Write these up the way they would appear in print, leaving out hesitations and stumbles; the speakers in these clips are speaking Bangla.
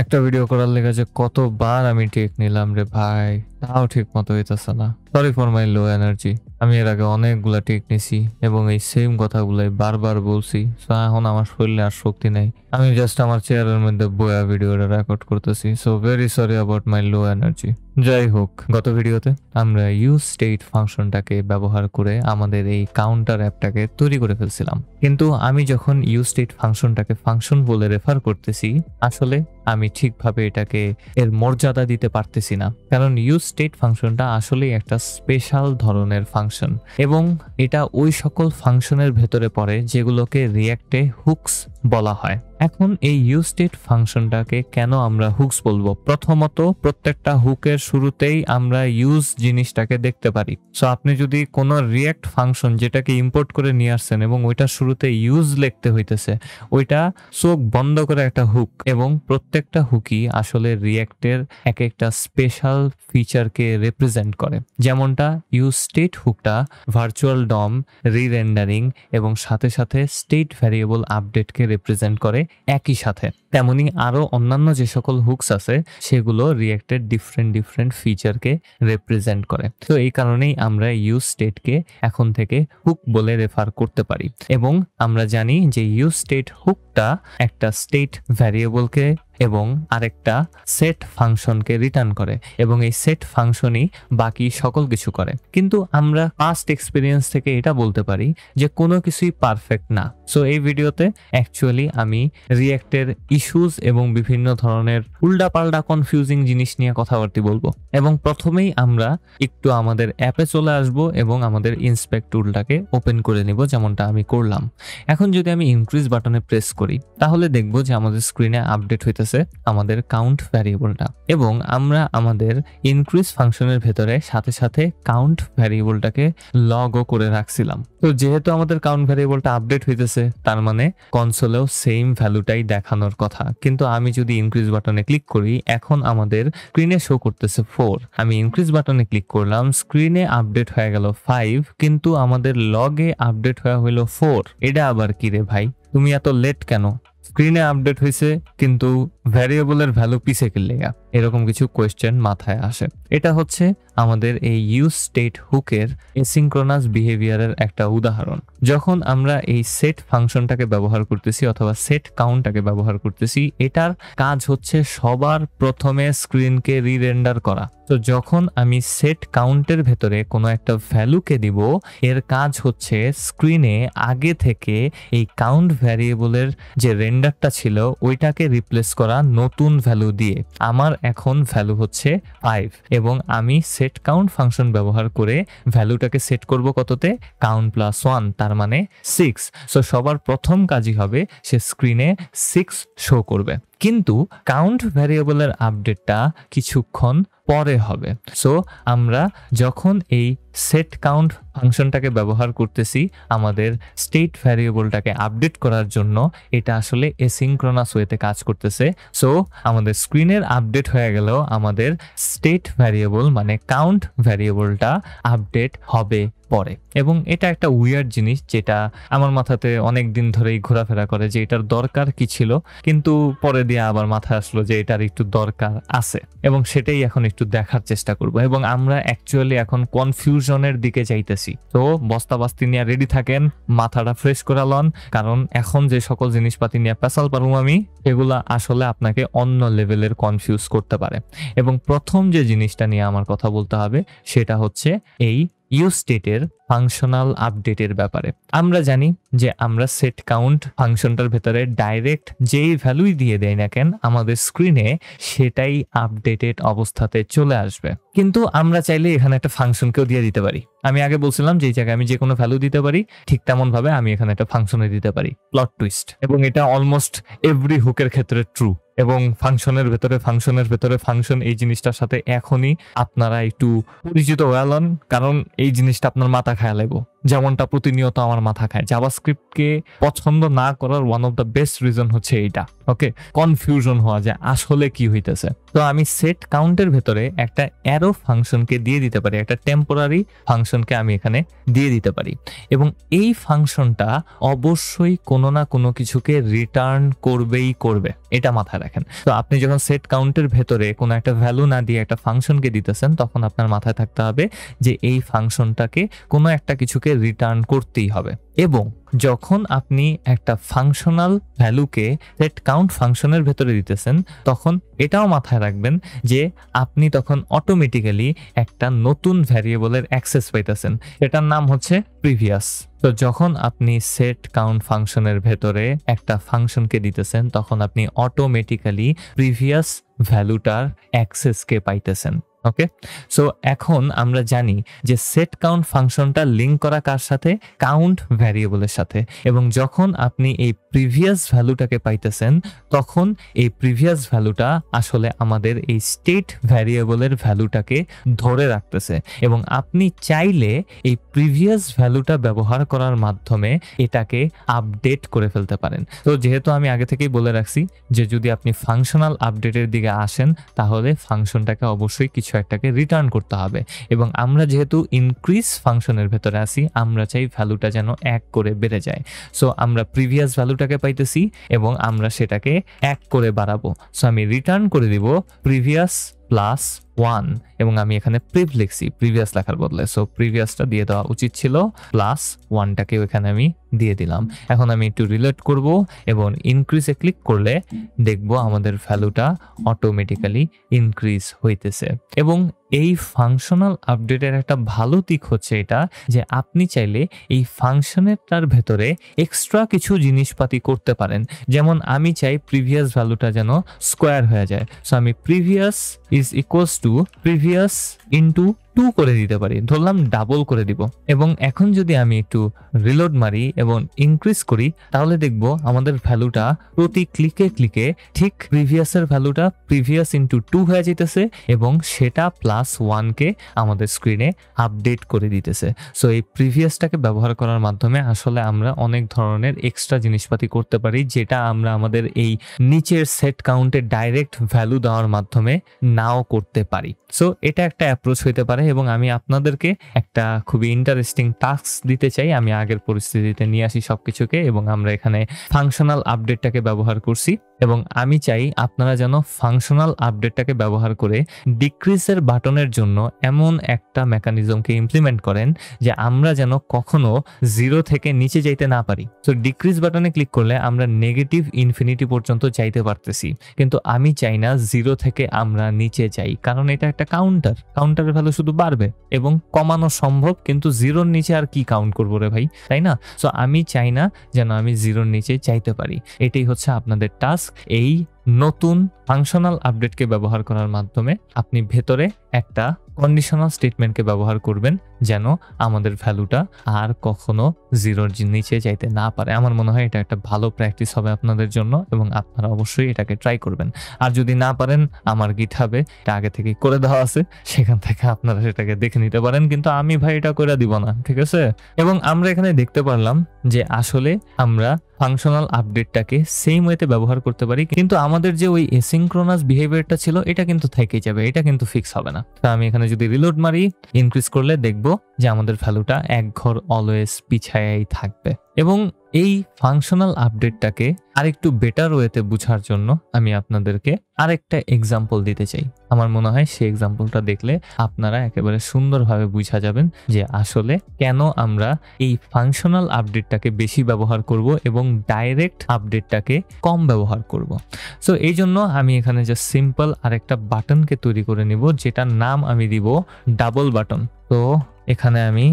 একটা ভিডিও করার লেগে যে কতবার আমি টেক নিলাম রে ভাই, তাও ঠিক মতো হইতেছে না। Sorry for my low energy. আমি এর আগে অনেকগুলা টেক নিছি এবং এই সেম কথাগুলাই বারবার বলছি। সো এখন আমার শরীরে আর শক্তি নাই। আমি জাস্ট আমার চেয়ারের মধ্যে বয়া ভিডিওটা রেকর্ড করতেছি। So very sorry about my low energy. যাই হোক, গত ভিডিওতে আমরা ইউজ স্টেট ফাংশনটাকে ব্যবহার করে আমাদের এই কাউন্টার অ্যাপটাকে তৈরি করে ফেলছিলাম। কিন্তু আমি যখন ইউজ স্টেট ফাংশনটাকে ফাংশন বলে রেফার করতেছি, আসলে আমি ঠিকভাবে এটাকে এর মর্যাদা দিতে পারতেছি না। কারণ ইউজ স্টেট ফাংশনটা আসলেই একটা স্পেশাল ধরনের ফাংশন এবং এটা ওই সকল ফাংশনের ভেতরে পড়ে যেগুলোকে রিঅ্যাক্টে হুকস বলা হয়। এখন এই ইউজ স্টেট ফাংশনটাকে কেন আমরা হুকস বলবো? প্রথমত, প্রত্যেকটা হুকের শুরুতেই আমরা ইউজ জিনিসটাকে দেখতে পারি। সো আপনি যদি কোনো রিঅ্যাক্ট ফাংশন যেটাকে ইম্পোর্ট করে নিয়ে আসছেন এবং ওইটার শুরুতে ইউজ লিখতে হইতেছে, ওইটা চোখ বন্ধ করে একটা হুক, এবং প্রত্যেকটা হুকই আসলে রিঅ্যাক্টের এক একটা স্পেশাল ফিচারকে রিপ্রেজেন্ট করে। যেমনটা ইউজ স্টেট হুকটা ভার্চুয়াল ডম, রিরেন্ডারিং এবং সাথে সাথে স্টেট ভ্যারিয়েবল আপডেটকে রিপ্রেজেন্ট করে একই সাথে, তেমনি আরো অন্যান্য যে সকল হুকস আছে সেগুলো রিঅ্যাক্টের ডিফারেন্ট ফিচারকে রিপ্রেজেন্ট করে। তো এই কারণেই আমরা ইউজ স্টেটকে এখন থেকে হুক বলে রেফার করতে পারি। এবং আমরা জানি যে ইউজ স্টেট হুকটা একটা স্টেট ভ্যারিয়েবলকে এবং আরেকটা সেট ফাংশনকে রিটার্ন করে, এবং এই সেট ফাংশনই বাকি সকল কিছু করে। কিন্তু আমরা পাস্ট এক্সপিরিয়েন্স থেকে এটা বলতে পারি যে কোনো কিছুই পারফেক্ট না। সো এই ভিডিওতে অ্যাকচুয়ালি আমি রিঅ্যাক্টের ইস্যুস এবং বিভিন্ন ধরনের উল্টাপাল্টা কনফিউজিং জিনিস নিয়ে কথাবার্তা বলবো। এবং প্রথমেই আমরা একটু আমাদের অ্যাপে চলে আসব এবং আমাদের ইন্সপেক্ট টুলটাকে ওপেন করে নিব, যেমনটা আমি করলাম। এখন যদি আমি ইনক্রিজ বাটনে প্রেস করি তাহলে দেখব যে আমাদের স্ক্রিনে আপডেট হইতেছে আমাদের কাউন্ট ভ্যারিয়েবলটা, এবং আমরা আমাদের ইনক্রিজ ফাংশনের ভেতরে সাথে সাথে কাউন্ট ভ্যারিয়েবলটাকে লগও করে রাখছিলাম। তো যেহেতু আমাদের কাউন্ট ভ্যারিয়েবলটা আপডেট হইতেছে, তার মানে কনসোলেও সেম ভ্যালুটাই দেখানোর কথা। কিন্তু আমি যদি ইনক্রিজ বাটনে ক্লিক করি, এখন আমাদের স্ক্রিনে শো করতেছে 4। আমি ইনক্রিজ বাটনে ক্লিক করলাম, স্ক্রিনে আপডেট হয়ে গেল 5, কিন্তু আমাদের লগে আপডেট হয়ে হইল 4। এটা আবার কি রে ভাই, তুমি এত লেট কেন? স্ক্রিনে আপডেট হয়েছে কিন্তু ভ্যারিয়েবলের ভ্যালু পিছে কিনলেগা, এরকম কিছু কোয়েশ্চেন মাথায় আসে। এটা হচ্ছে আমাদের এই ইউজ স্টেট হুকের এসিনক্রোনাস বিহেভিয়ারের একটা উদাহরণ। যখন আমরা এই সেট ফাংশনটাকে ব্যবহার করতেছি অথবা সেট কাউন্টটাকে ব্যবহার করতেছি, এটার কাজ হচ্ছে সবার প্রথমে স্ক্রিনকে রিরেন্ডার করা। তো যখন আমি সেট কাউন্টের ভেতরে কোনো একটা ভ্যালুকে দিব, এর কাজ হচ্ছে স্ক্রিনে আগে থেকে এই কাউন্ট ভ্যারিয়েবলের যে রেন্ডারটা ছিল ওইটাকে রিপ্লেস করা নতুন ভ্যালু দিয়ে। আমার এখন ভ্যালু হচ্ছে 5 এবং আমি সেট কাউন্ট ফাংশন ব্যবহার করে ভ্যালুটাকে সেট করব কততে? কাউন্ট প্লাস 1, তার মানে 6। সো সবার প্রথম কাজই হবে সে স্ক্রিনে 6 শো করবে। কিন্তু কাউন্ট ভ্যারিয়েবলের আপডেটটা কিছুক্ষণ পরে হবে। সো আমরা যখন এই সেট কাউন্ট ফাংশনটাকে ব্যবহার করতেছি আমাদের স্টেট ভ্যারিয়েবলটাকে আপডেট করার জন্য, এটা আসলে এসিনক্রোনাস ওয়েতে কাজ করতেছে। সো আমাদের স্ক্রিনের আপডেট হয়ে গেল, আমাদের স্টেট ভ্যারিয়েবল মানে কাউন্ট ভ্যারিয়েবলটা আপডেট হবে পরে। এবং এটা একটা উইয়ার্ড জিনিস যেটা আমার মাথাতে অনেক দিন ধরেই ঘোরাফেরা করে যে এটার দরকার কি ছিল, কিন্তু পরে দিয়ে আবার মাথায় আসলো যে এটার একটু দরকার আছে, এবং সেটাই এখন একটু দেখার চেষ্টা করব। এবং আমরা অ্যাকচুয়ালি এখন কনফিউশনের দিকে যাইতেছি। তো বস্তা বাস্তি নিয়ে রেডি থাকেন, মাথাটা ফ্রেশ করে লন, কারণ এখন যে সকল জিনিসপাতি নিয়ে পেশাল পারবো আমি, এগুলা আসলে আপনাকে অন্য লেভেলের কনফিউজ করতে পারে। এবং প্রথম যে জিনিসটা নিয়ে আমার কথা বলতে হবে সেটা হচ্ছে এই ইউজ স্টেটের ফাংশনাল আপডেটের ব্যাপারে। আমরা জানি যে আমরা সেট কাউন্ট ফাংশনটার ভেতরে ডাইরেক্ট যেই ভ্যালুই দিয়ে দেয় না কেন আমাদের স্ক্রিনে সেটাই আপডেটেড অবস্থাতে চলে আসবে। কিন্তু আমরা চাইলে এখানে একটা ফাংশনকেও দিয়ে দিতে পারি। আমি আগে বলছিলাম যে এই জায়গায় আমি যে কোনো ভ্যালু দিতে পারি, ঠিক তেমন ভাবে আমি এখানে একটা ফাংশনে দিতে পারি। Plot twist. এবং এটা অলমোস্ট এভরি হুকের ক্ষেত্রে ট্রু। এবং ফাংশনের ভেতরে ফাংশন এই জিনিসটার সাথে এখনই আপনারা একটু পরিচিত হয়ে লন, কারণ এই জিনিসটা আপনার মাথা খায়া লাগবো। যেমনটা প্রতিনিয়ত আমার মাথা খায়। জাভাস্ক্রিপ্টকে পছন্দ না করার one of the best reason হচ্ছে এইটা। ওকে, কনফিউশন হওয়া যে আসলে কি হইতেছে। তো আমি সেট কাউন্টের ভেতরে একটা অ্যারো ফাংশনকে দিয়ে দিতে পারি, একটা টেম্পোরারি ফাংশনকে আমি এখানে দিয়ে দিতে পারি, এবং এই ফাংশনটা অবশ্যই কোনো না কোনো কিছুকে রিটার্ন করবেই করবে, এটা মাথায় রাখেন। তো আপনি যখন সেট কাউন্টের ভেতরে কোনো একটা ভ্যালু না দিয়ে একটা ফাংশনকে দিতেছেন, তখন আপনার মাথায় থাকতে হবে যে এই ফাংশনটাকে কোনো একটা কিছুকে রিটার্ন করতেই হবে। এবং যখন আপনি একটা ফাংশনাল ভ্যালুকে সেট কাউন্ট ফাংশনের ভেতরে দিতেছেন, তখন এটাও মাথায় রাখবেন যে আপনি তখন অটোমেটিক্যালি একটা নতুন ভ্যারিয়েবলের অ্যাক্সেস পাইতেছেন, এটার নাম হচ্ছে প্রিভিয়াস। তো যখন আপনি সেট কাউন্ট ফাংশনের ভেতরে একটা ফাংশনকে দিতেছেন, তখন আপনি অটোমেটিক্যালি প্রিভিয়াস ভ্যালুটার অ্যাক্সেসকে পাইতেছেন। ওকে, সো এখন আমরা জানি যে সেট কাউন্ট ফাংশনটা লিঙ্ক করা কার সাথে? কাউন্ট ভ্যারিয়েবলের সাথে। এবং যখন আপনি এই প্রিভিয়াস ভ্যালুটাকে পাইতেছেন, তখন এই প্রিভিয়াস ভ্যালুটা আসলে আমাদের এই স্টেট ভ্যারিয়েবলের ভ্যালুটাকে ধরে রাখতেছে, এবং আপনি চাইলে এই প্রিভিয়াস ভ্যালুটা ব্যবহার করার মাধ্যমে এটাকে আপডেট করে ফেলতে পারেন। তো যেহেতু আমি আগে থেকেই বলে রাখছি যে যদি আপনি ফাংশনাল আপডেটের দিকে আসেন, তাহলে ফাংশনটাকে অবশ্যই কিছু একটাকে রিটার্ন করতে হবে। এবং আমরা যেহেতু ইনক্রিজ ফাংশনের ভেতরে আছি, আমরা চাই ভ্যালুটা যেন 1 করে বেড়ে যায়। সো আমরা প্রিভিয়াস ভ্যালুটাকে পাইতেছি এবং আমরা সেটাকে 1 করে বাড়াবো। সো আমি রিটার্ন করে দিব প্রিভিয়াস প্লাস 1, এবং আমি এখানে প্রিভ লিখছি প্রিভিয়াস লেখার বদলে। সো প্রিভিয়াসটা দিয়ে দেওয়া উচিত ছিল, প্লাস 1টাকেও এখানে আমি দিয়ে দিলাম। এখন আমি একটু রিলেট করব এবং ইনক্রিজে ক্লিক করলে দেখব আমাদের ভ্যালুটা অটোমেটিক্যালি ইনক্রিজ হইতেছে। এবং এই ফাংশনাল আপডেটের একটা ভালো দিক হচ্ছে এটা যে আপনি চাইলে এই ফাংশনেরটার ভেতরে এক্সট্রা কিছু জিনিসপাতি করতে পারেন। যেমন আমি চাই প্রিভিয়াস ভ্যালুটা যেন স্কোয়ার হয়ে যায়। সো আমি previous is equals to previous into 2 করে দিতে পারি, ধরলাম ডাবল করে দিব। এবং এখন যদি আমি একটু রিলোড মারি এবং ইনক্রিজ করি, তাহলে দেখব আমাদের ভ্যালুটা প্রতি ক্লিকে ক্লিকে ঠিক প্রিভিয়াসের ভ্যালুটা প্রিভিয়াস ইনটু 2 হয়ে যেতেছে, এবং সেটা প্লাস 1কে আমাদের স্ক্রিনে আপডেট করে দিতেছে। সো এই প্রিভিয়াসটাকে ব্যবহার করার মাধ্যমে আসলে আমরা অনেক ধরনের এক্সট্রা জিনিসপাতি করতে পারি, যেটা আমরা আমাদের এই নিচের সেট কাউন্টে ডাইরেক্ট ভ্যালু দেওয়ার মাধ্যমে নাও করতে পারি। সো এটা একটা অ্যাপ্রোচ হইতে পারে, এবং আমি আপনাদেরকে একটা খুবই ইন্টারেস্টিং টাস্ক দিতে চাই। আমি আগের পরিস্থিতিতে নিয়ে আসি সবকিছুকে, এবং আমরা এখানে ফাংশনাল আপডেটটাকে ব্যবহার করছি, এবং আমি চাই আপনারা যেন ফাংশনাল আপডেটটাকে ব্যবহার করে ডিক্রিজের বাটনের জন্য এমন একটা মেকানিজমকে ইমপ্লিমেন্ট করেন যে আমরা যেন কখনো 0 থেকে নিচে যাইতে না পারি। তো ডিক্রিজ বাটনে ক্লিক করলে আমরা নেগেটিভ ইনফিনিটি পর্যন্ত যাইতে পারতেছি, কিন্তু আমি চাই না 0 থেকে আমরা নিচে যাই, কারণ এটা একটা কাউন্টারের ভ্যালু শুধু বাড়বে এবং কমানো সম্ভব, কিন্তু 0-র নিচে আর কি কাউন্ট করবো রে ভাই, তাই না? সো আমি চাই না যেন আমি 0-র নিচে চাইতে পারি। এটাই হচ্ছে আপনাদের টাস্ক। এই নতুন ফাংশনাল আপডেটকে ব্যবহার করার মাধ্যমে আপনি ভেতরে একটা কন্ডিশনাল স্টেটমেন্টকে ব্যবহার করবেন যেন আমাদের ভ্যালুটা আর কখনো 0-র নিচে যাইতে না পারে। আমার মনে হয় এটা একটা ভালো প্র্যাকটিস হবে আপনাদের জন্য, এবং আপনারা অবশ্যই এটাকে ট্রাই করবেন। আর যদি না পারেন, আমার গিটহাবে এটা আগে থেকে করে দেওয়া আছে, সেখান থেকে আপনারা সেটাকে দেখে নিতে পারেন, কিন্তু আমি ভাই এটা করে দিব না, ঠিক আছে? এবং আমরা এখানে দেখতে পারলাম যে আসলে আমরা ফাংশনাল আপডেটটাকে সেম ওয়েতে ব্যবহার করতে পারি, কিন্তু আমাদের যে ওই এসিনক্রোনাস বিহেভিয়ারটা ছিল এটা কিন্তু থেকেই যাবে, এটা কিন্তু ফিক্স হবে না। তো আমি এখানে যদি রিলোড মারি, ইনক্রিজ করলে দেখব যে আমাদের ভ্যালুটা 1 ঘর অলওয়েজ পিছায়াই থাকবে। এবং এই ফাংশনাল আপডেটটাকে আরেকটু বেটার ওয়েতে বোঝার জন্য আমি আপনাদেরকে আরেকটা এক্সাম্পল দিতে চাই। আমার মনে হয় সেই এক্সাম্পলটা দেখলে আপনারা একেবারে সুন্দরভাবে বুঝা যাবেন যে আসলে কেন আমরা এই ফাংশনাল আপডেটটাকে বেশি ব্যবহার করব এবং ডাইরেক্ট আপডেটটাকে কম ব্যবহার করব। সো এই জন্য আমি এখানে জাস্ট সিম্পল আরেকটা বাটনকে তৈরি করে নিব, যেটার নাম আমি দিব ডাবল বাটন। তো এখানে আমি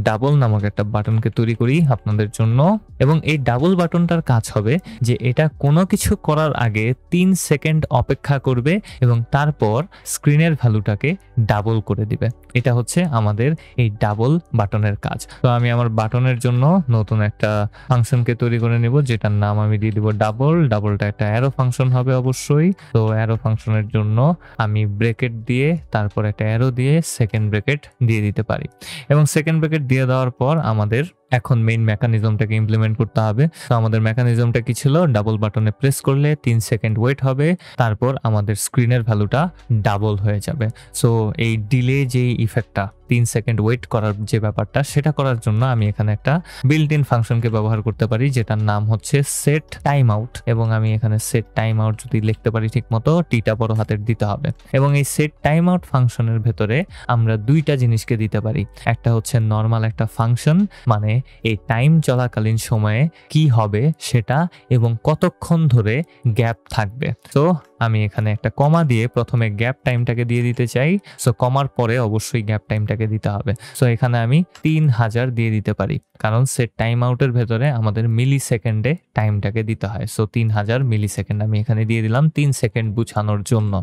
ডাবল নামক একটা বাটনকে তৈরি করি আপনাদের জন্য, এবং এই ডাবল বাটনটার কাজ হবে যে এটা কোনো কিছু করার আগে 3 সেকেন্ড অপেক্ষা করবে এবং তারপর স্ক্রিনের ভ্যালুটাকে ডাবল করে দিবে। এটা হচ্ছে আমাদের এই ডাবল বাটনের কাজ। তো আমি আমার বাটনের জন্য নতুন একটা ফাংশনকে তৈরি করে নিব, যেটার নাম আমি দিয়ে দিব ডাবল। ডাবলটা একটা অ্যারো ফাংশন হবে অবশ্যই। তো অ্যারো ফাংশনের জন্য আমি ব্রেকেট দিয়ে তারপর একটা অ্যারো দিয়ে সেকেন্ড ব্রেকেট দিয়ে দিতে পারি। এবং সেকেন্ড ব্র্যাকেট দিয়ে দেওয়ার পর আমাদের এখন মেইন মেকানিজমটাকে ইমপ্লিমেন্ট করতে হবে। তো আমাদের মেকানিজমটা কি ছিল, ডাবল বাটনে প্রেস করলে 3 সেকেন্ড ওয়েট হবে, তারপর আমাদের স্ক্রিনের ভ্যালুটা ডাবল হয়ে যাবে। সো এই ডিলে যে ইফেক্টটা 3 সেকেন্ড ওয়েট করার যে ব্যাপারটা, সেটা করার জন্য আমি এখানে একটা বিল্ট ইন ফাংশনকে ব্যবহার করতে পারি যেটার নাম হচ্ছে সেট টাইম আউট। এবং আমি এখানে সেট টাইম আউট যদি লিখতে পারি ঠিক মতো, টিটা বড় হাতের দিতে হবে। এবং এই সেট টাইম আউট ফাংশনের ভেতরে আমরা দুইটা জিনিসকে দিতে পারি। একটা হচ্ছে নর্মাল একটা ফাংশন, মানে এই টাইম চলাকালীন সময়ে কি হবে সেটা এবং কতক্ষণ ধরে গ্যাপ থাকবে। তো আমি এখানে একটা কমা দিয়ে প্রথমে গ্যাপ টাইমটাকে দিয়ে দিতে চাই। সো কমার পরে অবশ্যই গ্যাপ টাইমটাকে দিতে হবে। সো এখানে আমি 3000 দিয়ে দিতে পারি, কারণ সেট টাইম আউটের ভেতরে আমাদের মিলি সেকেন্ডে টাইমটাকে দিতে হয়। সো 3000 মিলি সেকেন্ড আমি এখানে দিয়ে দিলাম 3 সেকেন্ড বুঝানোর জন্য।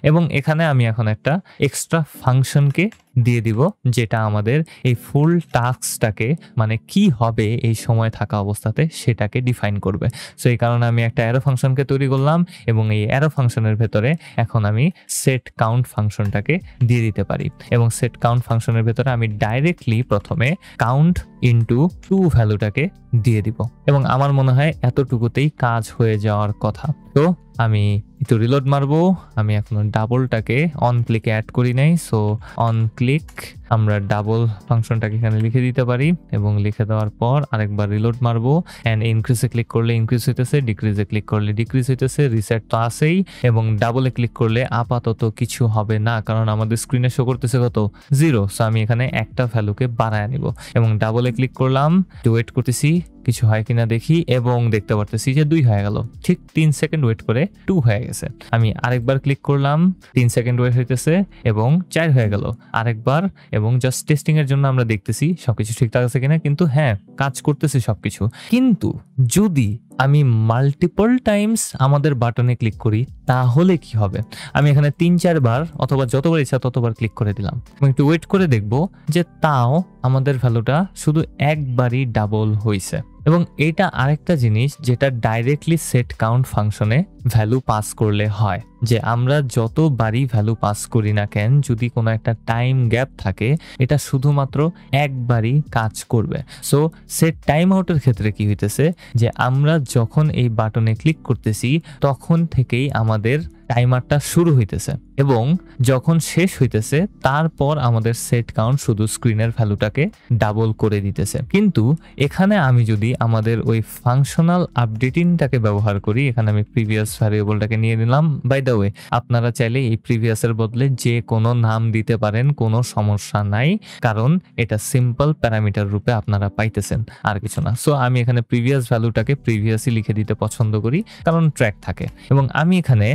এবং এখানে আমি এখন একটা এক্সট্রা ফাংশনকে দিয়ে দিব যেটা আমাদের এই ফুল টাস্কটাকে, মানে কি হবে এই সময় থাকা অবস্থাতে, সেটাকে ডিফাইন করবে। সো এই কারণে আমি একটা অ্যারো ফাংশনকে তৈরি করলাম এবং এই অ্যারো ফাংশনের ভেতরে এখন আমি সেট কাউন্ট ফাংশনটাকে দিয়ে দিতে পারি। এবং সেট কাউন্ট ফাংশনের ভেতরে আমি ডাইরেক্টলি প্রথমে কাউন্ট ইনটু 2 ভ্যালুটাকে দিয়ে দিব। এবং আমার মনে হয় এতটুকুতেই কাজ হয়ে যাওয়ার কথা। তো আমি একটু রিলোড মারবো। আমি এখনো ডাবলটাকে অন ক্লিকে অ্যাড করি নাই। সো অন ক্লিক আমরা ডাবল ফাংশনটাকে এখানে লিখে দিতে পারি এবং লিখে দেওয়ার পর আরেকবার রিলোড মারবো। অ্যান্ড ইনক্রিজে ক্লিক করলে ইনক্রিজ হইতেছে, ডিক্রিজে ক্লিক করলে ডিক্রিজ হইতেছে, রিসেট তো আছেই। এবং ডাবলে ক্লিক করলে আপাতত কিছু হবে না, কারণ আমাদের স্ক্রিনে শো করতেছে কত, 0। সো আমি এখানে একটা ভ্যালুকে বাড়ায় নিব এবং ডাবলে ক্লিক করলাম, ওয়েট করতেছি কিছু হয় কিনা দেখি, এবং দেখতে পারতেছি যে 2 হয়ে গেল। ঠিক 3 সেকেন্ড ওয়েট করে 2 হয়ে গেছে। আমি আরেকবার ক্লিক করলাম, 3 সেকেন্ড ওয়েট হইতেছে এবং 4 হয়ে গেল। আরেকবার, এবং জাস্ট টেস্টিং এর জন্য আমরা দেখতেছি সবকিছু ঠিকঠাক আছে কিনা। কিন্তু হ্যাঁ, কাজ করতেছে সবকিছু। কিন্তু যদি আমি মাল্টিপল টাইমস আমাদের বাটনে ক্লিক করি তাহলে কি হবে? আমি এখানে 3-4 বার অথবা যতবার ইচ্ছা ততবার ক্লিক করে দিলাম এবং একটু ওয়েট করে দেখব যে তাও আমাদের ভ্যালুটা শুধু একবারই ডাবল হয়েছে। এবং এটা আরেকটা জিনিস যেটা ডাইরেক্টলি সেট কাউন্ট ফাংশনে ভ্যালু পাস করলে হয়, যে আমরা যতবারই ভ্যালু পাস করি না কেন, যদি কোনো একটা টাইম গ্যাপ থাকে এটা শুধুমাত্র একবারই কাজ করবে। সো সেট টাইম আউটের ক্ষেত্রে কি হইতেছে, যে আমরা যখন এই বাটনে ক্লিক করতেছি তখন থেকেই আমাদের টাইমারটা শুরু হইতেছে এবং যখন শেষ হইতেছে তারপর আমাদের সেট কাউন্ট শুধু স্ক্রিনের ভ্যালুটাকে ডাবল করে দিতেছে। কিন্তু এখানে আমি যদি আমাদের ওই ফাংশনাল আপডেটিংটাকে ব্যবহার করি, এখানে আমি প্রিভিয়াস ভ্যারিয়েবলটাকে নিয়ে নিলাম। বাই দ্য ওয়ে, আপনারা চাইলে এই প্রিভিয়াসের বদলে যে কোনো নাম দিতে পারেন, কোনো সমস্যা নাই, কারণ এটা সিম্পল প্যারামিটার রূপে আপনারা পাইতেছেন, আর কিছু না। সো আমি এখানে প্রিভিয়াস ভ্যালুটাকে প্রিভিয়াসই লিখে দিতে পছন্দ করি, কারণ ট্র্যাক থাকে। এবং আমি এখানে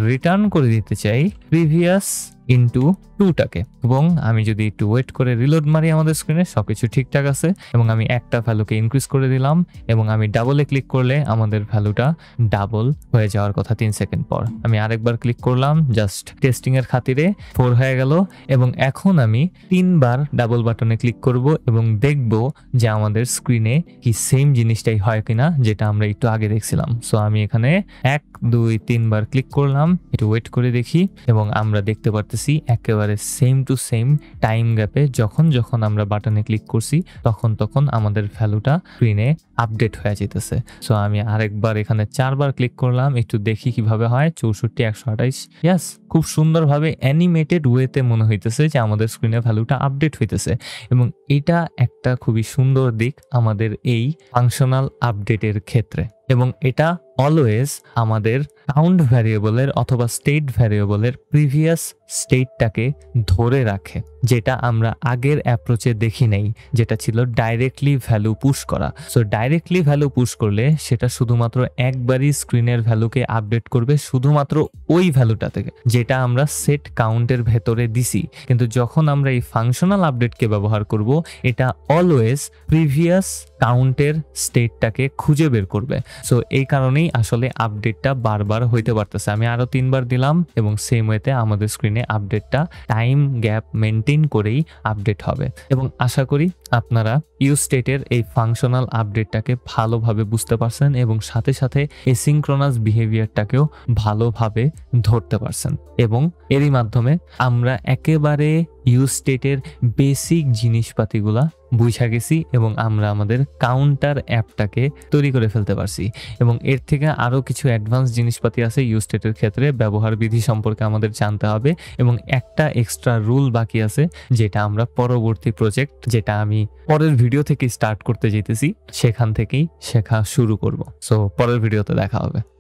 রিটার্ন করে দিতে চাই প্রিভিয়াস ইনটু 2টাকে। এবং আমি যদি একটু ওয়েট করে রিলোড মারি আমাদের স্ক্রিনে সবকিছু ঠিকঠাক আছে এবং আমি একটা ভ্যালুকে ইনক্রিজ করে দিলাম এবং আমি ডাবলে ক্লিক করলে আমাদের ভ্যালুটা ডাবল হয়ে যাওয়ার কথা 3 সেকেন্ড পর। আমি আরেকবার ক্লিক করলাম জাস্ট টেস্টিং এর খাতিরে, 4 হয়ে গেল। এবং এখন আমি 3 বার ডাবল বাটনে ক্লিক করব এবং দেখব যে আমাদের স্ক্রিনে কি সেম জিনিসটাই হয় কিনা যেটা আমরা একটু আগে দেখছিলাম। সো আমি এখানে 1 2 3 বার ক্লিক করলাম, একটু ওয়েট করে দেখি এবং আমরা দেখতে পারতেছি একেবারে সেম টু সেম টাইম গ্যাপে যখন যখন আমরা বাটনে ক্লিক করছি তখন আমাদের ভ্যালুটা স্ক্রিনে আপডেট হয়ে যেতেছে। সো আমি আরেকবার এখানে 4 বার ক্লিক করলাম, একটু দেখি কিভাবে হয়। 64 128, ইয়াস, খুব সুন্দরভাবে অ্যানিমেটেড ওয়েতে মনে হইতেছে যে আমাদের স্ক্রিনে ভ্যালুটা আপডেট হইতেছে। এবং এটা একটা খুবই সুন্দর দিক আমাদের এই ফাংশনাল আপডেটের ক্ষেত্রে। এবং এটা অলওয়েজ আমাদের কাউন্ট ভ্যারিয়েবলের অথবা স্টেট ভ্যারিয়েবলের প্রিভিয়াস স্টেটটাকে ধরে রাখে, যেটা আমরা আগের অ্যাপ্রোচে দেখি নাই, যেটা ছিল ডাইরেক্টলি ভ্যালু পুশ করা। সো ডাইরেক্টলি ভ্যালু পুশ করলে সেটা শুধুমাত্র একবারই স্ক্রিনের ভ্যালুকে আপডেট করবে, শুধুমাত্র ওই ভ্যালুটা থেকে যেটা আমরা সেট কাউন্টের ভেতরে দিছি। কিন্তু যখন আমরা এই ফাংশনাল আপডেটকে ব্যবহার করব, এটা অলওয়েজ প্রিভিয়াস কাউন্টের স্টেটটাকে খুঁজে বের করবে। সো এই কারণেই আসলে আপডেটটা বারবার বার হইতে পারতেছে। আমি আরো 3 বার দিলাম এবং সেম ওয়েতে আমাদের স্ক্রিনে আপডেটটা টাইম গ্যাপ মেনটেন করেই আপডেট হবে এবং আশা করি আপনারা ইউস্টেটের এই ফাংশনাল আপডেটটাকে ভালোভাবে বুঝতে পারছেন এবং সাথে সাথে এসিনক্রোনাস বিহেভিয়ারটাকেও ভালোভাবে ধরতে পারছেন এবং এরই মাধ্যমে আমরা একেবারে ইউস্টেটের বেসিক জিনিসপাতিগুলা বুঝা গেছি এবং আমরা আমাদের কাউন্টার অ্যাপটাকে তৈরি করে ফেলতে পারছি এবং এর থেকে আরও কিছু অ্যাডভান্স জিনিসপাতি আছে ইউস্টেটের ক্ষেত্রে ব্যবহার বিধি সম্পর্কে আমাদের জানতে হবে এবং একটা এক্সট্রা রুল বাকি আছে যেটা আমরা পরবর্তী প্রজেক্ট যেটা আমি পরের ভিডিও থেকে স্টার্ট করতে যেতেছি সেখান থেকেই শেখা শুরু করব। সো পরের ভিডিওতে দেখা হবে।